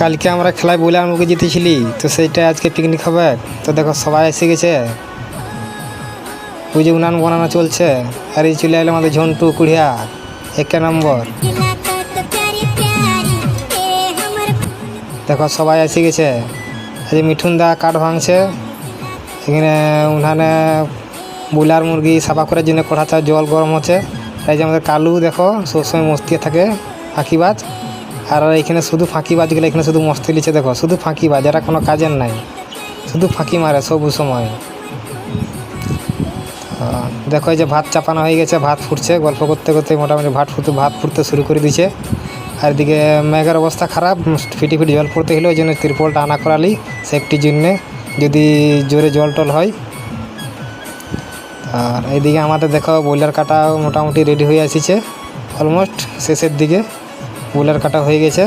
কালকে আমরা খেলায় বইলার মুখে জিতেছিলি, তো সেইটা আজকে পিকনিক হবে। তো দেখো সবাই এসে গেছে, ওই যে উনান বানানো চলছে। আর এই চলে এলো আমাদের ঝন্টু কুড়িয়া 1 নম্বর। দেখো সবাই এসে গেছে। এই যে মিঠুন দা কাঠ ভাঙছে, এখানে উনানে ব্রয়লার মুরগি সাফা করার জন্য কড়াতে জল গরম হচ্ছে। এই যে আমাদের কালু দেখো সবসময় মস্তি থাকে, ফাঁকিবাজ। আর এখানে শুধু ফাঁকিবাজগুলো এখানে শুধু মস্তি লিচ্ছে, দেখো শুধু ফাঁকিবাজ, এরা কোনো কাজের নাই, শুধু ফাঁকি মারে সব সময়। দেখো এই যে ভাত চাপানো হয়ে গেছে, ভাত ফুটছে, গল্প করতে করতে মোটামুটি ভাত ফুটতে শুরু করে দিয়েছে। আর এদিকে মেঘের অবস্থা খারাপ, ফিটি জল পড়তে হলো, ওই জন্য তিরপলটা আনা করালি সেফটির জন্যে, যদি জোরে জল টল হয়। আর এইদিকে আমাদের দেখো ব্রয়লার কাটা মোটামুটি রেডি হয়ে আসছে, অলমোস্ট শেষের দিকে ব্রয়লার কাটা হয়ে গেছে।